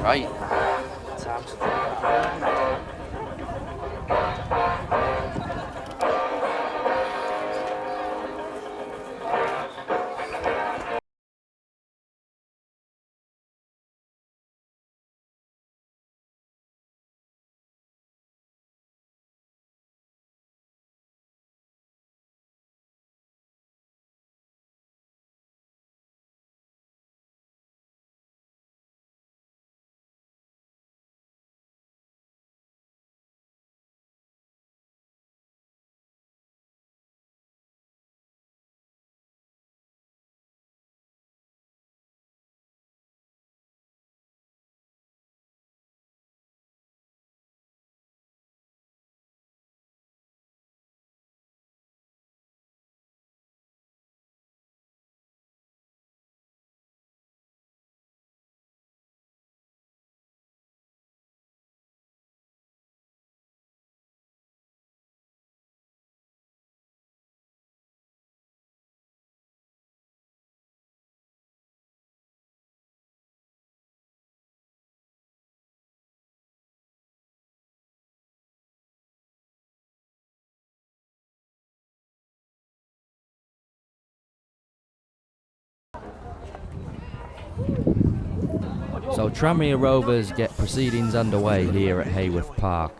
Right. So Tranmere Rovers get proceedings underway here at Haworth Park.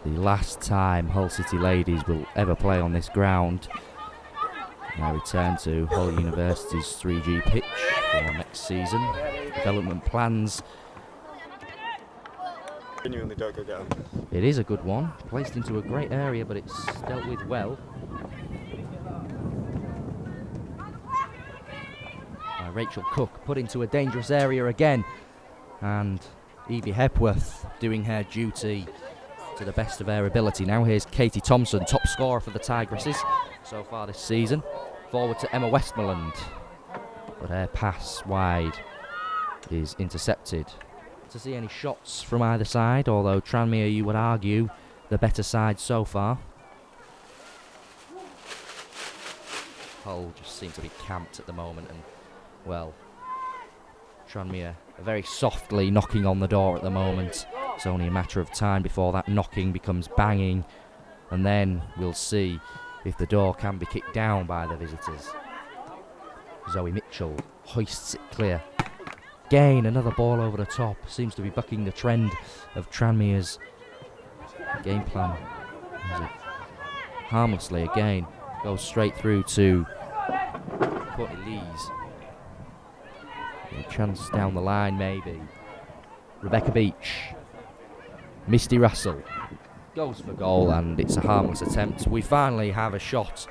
The last time Hull City Ladies will ever play on this ground. Now return to Hull University's 3G pitch for next season. Development plans. Genuinely don't go get them. It is a good one, placed into a great area, but it's dealt with well. Rachel Cook put into a dangerous area again, and Evie Hepworth doing her duty to the best of her ability. Now here's Katie Thompson, top scorer for the Tigresses so far this season. Forward to Emma Westmoreland, but her pass wide is intercepted. To see any shots from either side, although Tranmere, you would argue, the better side so far. Hull just seem to be camped at the moment, and well, Tranmere are very softly knocking on the door at the moment. It's only a matter of time before that knocking becomes banging, and then we'll see if the door can be kicked down by the visitors. Zoe Mitchell hoists it clear. Again, another ball over the top. Seems to be bucking the trend of Tranmere's game plan. Harmlessly again, goes straight through to Courtney Lees. A chance down the line, maybe. Rebecca Beach. Misty Russell goes for goal, and it's a harmless attempt. We finally have a shot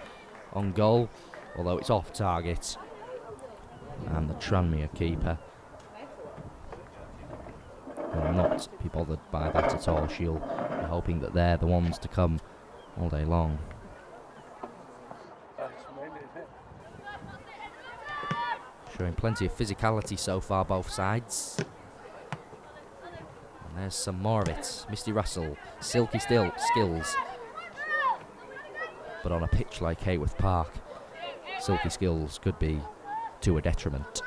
on goal, although it's off target. And the Tranmere keeper will not be bothered by that at all. She'll be hoping that they're the ones to come all day long. Showing plenty of physicality so far, both sides. And there's some more of it. Misty Russell, silky skills. But on a pitch like Haworth Park, silky skills could be to a detriment.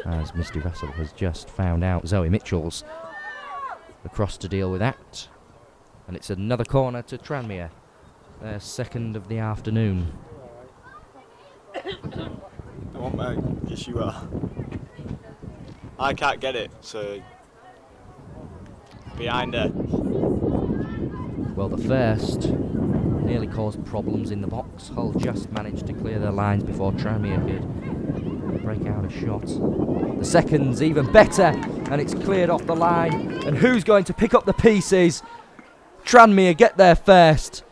As Misty Russell has just found out Zoe Mitchell's across to deal with that. And it's another corner to Tranmere, their second of the afternoon. I want my issue. I can't get it, so behind her. Well, the first nearly caused problems in the box. Hull just managed to clear their lines before Tranmere could break out a shot. The second's even better, and it's cleared off the line. And who's going to pick up the pieces? Tranmere get there first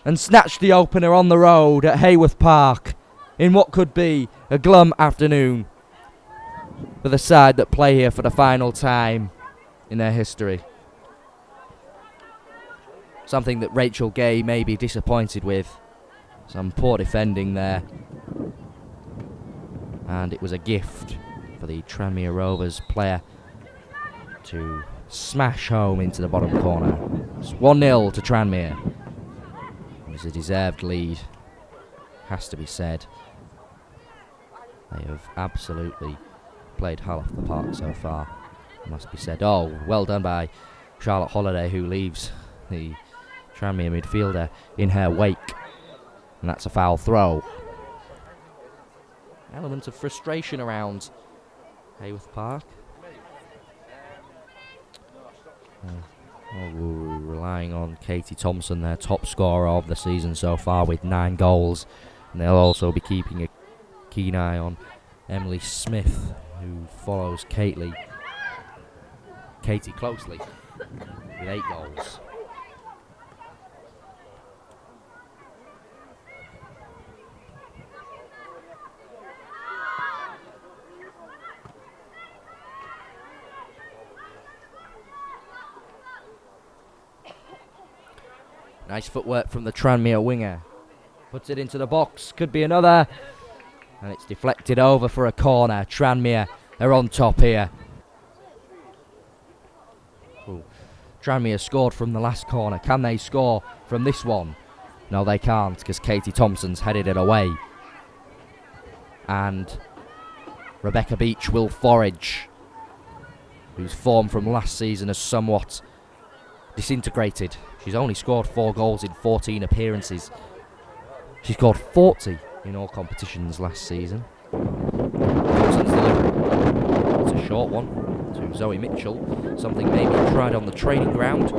and snatch the opener on the road at Haworth Park in what could be a glum afternoon for the side that play here for the final time in their history. something that Rachel Gay may be disappointed with. Some poor defending there. And it was a gift for the Tranmere Rovers player to smash home into the bottom corner. It's 1-0 to Tranmere. It was a deserved lead, has to be said. They have absolutely played Haworth Park so far, must be said. Oh, well done by Charlotte Holliday, who leaves the Tranmere midfielder in her wake. And that's a foul throw. Element of frustration around Haworth Park. We're relying on Katie Thompson, their top scorer of the season so far, with 9 goals. And they'll also be keeping a keen eye on Emily Smith, who follows Katie closely with 8 goals. Nice footwork from the Tranmere winger. Puts it into the box. Could be another. And it's deflected over for a corner. Tranmere are on top here. Ooh. Tranmere scored from the last corner. Can they score from this one? No, they can't, because Katie Thompson's headed it away. And Rebecca Beach will forage, whose form from last season has somewhat disintegrated. She's only scored 4 goals in 14 appearances. She scored 40 in all competitions last season. Thompson's delivery. It's a short one to Zoe Mitchell. Something maybe tried on the training ground,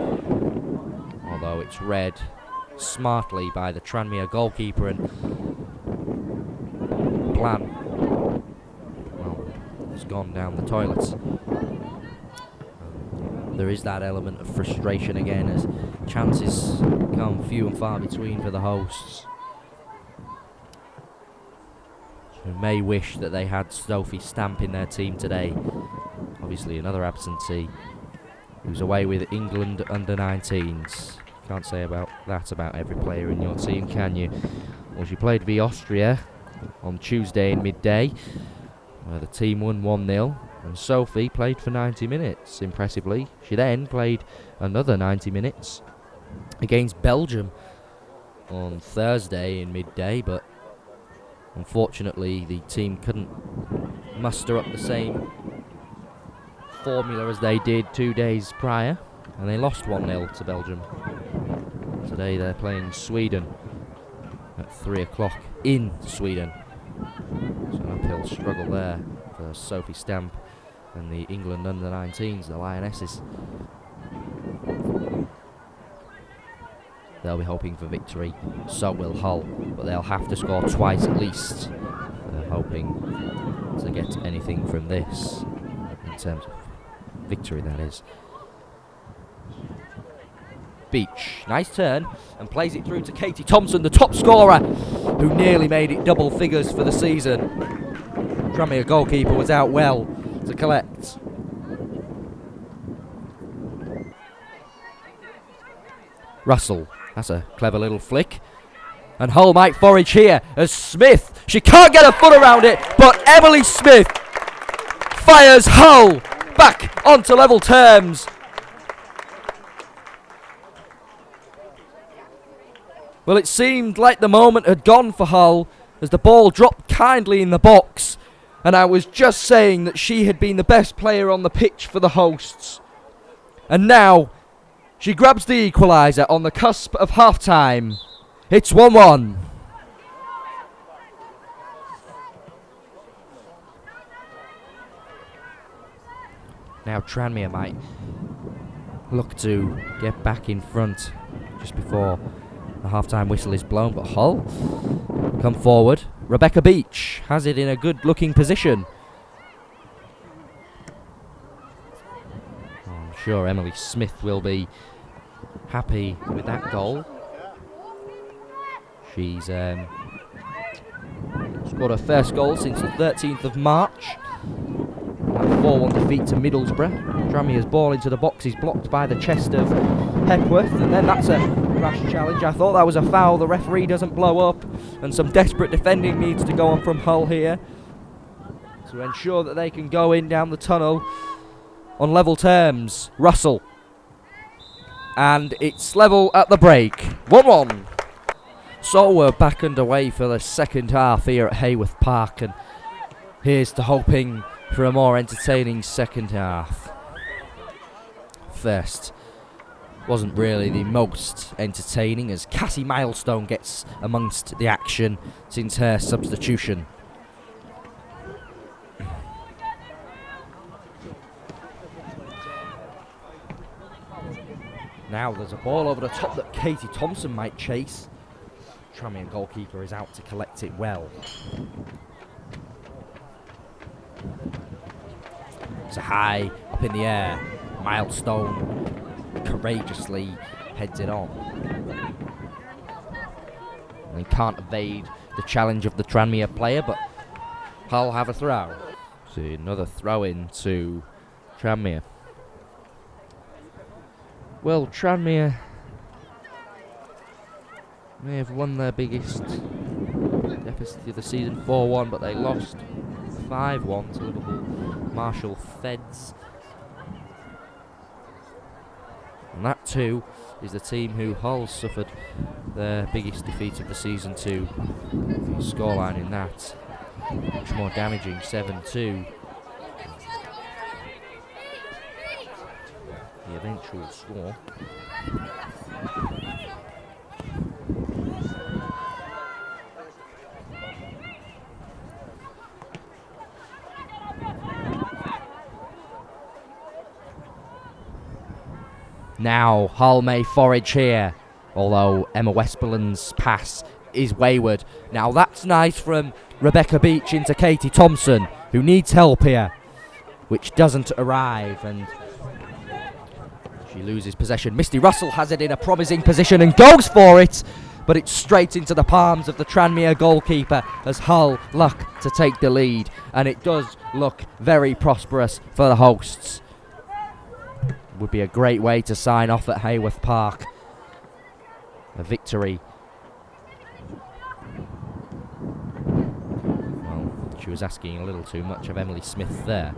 although it's read smartly by the Tranmere goalkeeper, and Plan, well, has gone down the toilets. There is that element of frustration again as chances come few and far between for the hosts, who may wish that they had Sophie Stamp in their team today. Obviously another absentee who's away with England under-19s. Can't say about that about every player in your team, can you? Well, she played v Austria on Tuesday in midday, where the team won 1-0. And Sophie played for 90 minutes, impressively. She then played another 90 minutes against Belgium on Thursday in midday, but unfortunately the team couldn't muster up the same formula as they did 2 days prior, and they lost 1-0 to Belgium. Today they're playing Sweden at 3 o'clock in Sweden. So an uphill struggle there for Sophie Stamp and the England under-19s, the Lionesses. They'll be hoping for victory, so will Hull, but they'll have to score twice at least. They're hoping to get anything from this, in terms of victory, that is. Beach, nice turn, and plays it through to Katie Thompson, the top scorer, who nearly made it double figures for the season. Tranmere goalkeeper was out well to collect. Russell, that's a clever little flick. And Hull might forage here as Smith, she can't get her foot around it, but Emily Smith fires Hull back onto level terms. Well, it seemed like the moment had gone for Hull as the ball dropped kindly in the box, and I was just saying that she had been the best player on the pitch for the hosts. And now she grabs the equaliser on the cusp of half-time. It's 1-1. Now Tranmere might look to get back in front just before the half-time whistle is blown, but Hull come forward. Rebecca Beach has it in a good-looking position. I'm sure Emily Smith will be happy with that goal. She's scored her first goal since the 13th of March. A 4-1 defeat to Middlesbrough. Tranmere's ball into the box is blocked by the chest of Hepworth, and then that's a rash challenge. I thought that was a foul. The referee doesn't blow up, and some desperate defending needs to go on from Hull here to ensure that they can go in down the tunnel on level terms. Russell. And it's level at the break. 1-1. So we're back underway for the second half here at Haworth Park, and here's to hoping for a more entertaining second half. First wasn't really the most entertaining, as Cassie Milestone gets amongst the action since her substitution. Now there's a ball over the top that Katie Thompson might chase. Tranmere goalkeeper is out to collect it well. It's a high up in the air. Milestone courageously heads it on. And he can't evade the challenge of the Tranmere player, but Hull have a throw. See, another throw in to Tranmere. Well, Tranmere may have won their biggest deficit of the season 4-1, but they lost 5-1 to Liverpool Marshall Feds. And that too is the team who Hull suffered their biggest defeat of the season to. The scoreline in that much more damaging, 7-2. The eventual score. Now Hull may forage here, although Emma Westmoreland's pass is wayward. Now that's nice from Rebecca Beach into Katie Thompson, who needs help here, which doesn't arrive, and she loses possession. Misty Russell has it in a promising position and goes for it, but it's straight into the palms of the Tranmere goalkeeper as Hull look to take the lead, and it does look very prosperous for the hosts. Would be a great way to sign off at Haworth Park. A victory. Well, she was asking a little too much of Emily Smith there.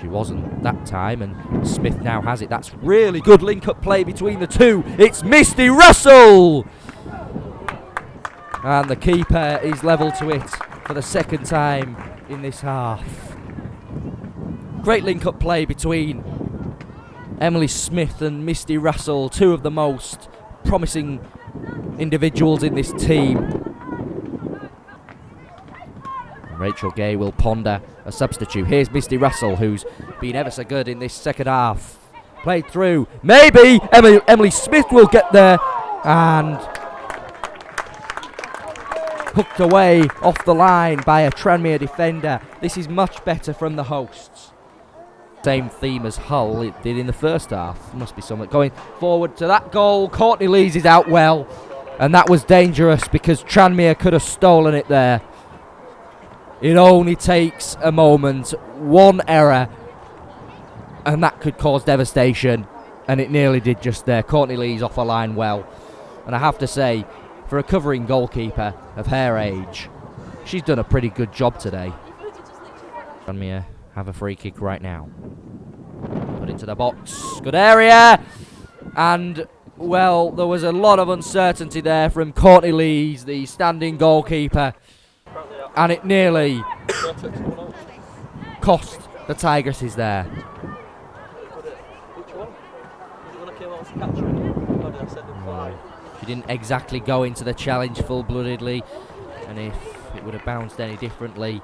She wasn't that time, and Smith now has it. That's really good link-up play between the two. It's Misty Russell! And the keeper is level to it for the second time in this half. Great link-up play between Emily Smith and Misty Russell, two of the most promising individuals in this team. Rachel Gay will ponder a substitute. Here's Misty Russell, who's been ever so good in this second half. Played through. Maybe Emily Smith will get there, and hooked away off the line by a Tranmere defender. This is much better from the hosts. Same theme as Hull it did in the first half. Must be something going forward to that goal. Courtney Lees is out well, and that was dangerous because Tranmere could have stolen it there. It only takes a moment, one error, and that could cause devastation, and it nearly did just there. Courtney Lees off the line well, and I have to say, for a covering goalkeeper of her age, she's done a pretty good job today. Tranmere have a free kick right now. Put into the box. Good area. And, well, there was a lot of uncertainty there from Courtney Lees, the standing goalkeeper. And it nearly cost the Tigresses there. She didn't exactly go into the challenge full-bloodedly. And if it would have bounced any differently,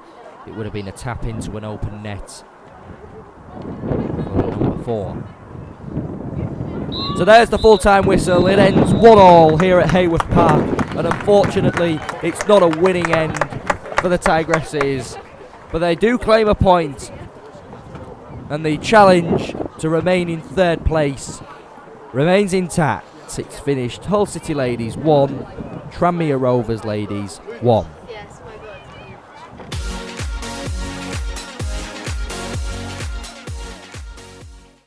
it would have been a tap into an open net. Number 4. So there's the full-time whistle. It ends 1-1 here at Haworth Park, and unfortunately it's not a winning end for the Tigresses, but they do claim a point, and the challenge to remain in third place remains intact. It's finished Hull City ladies 1, Tranmere Rovers ladies 1.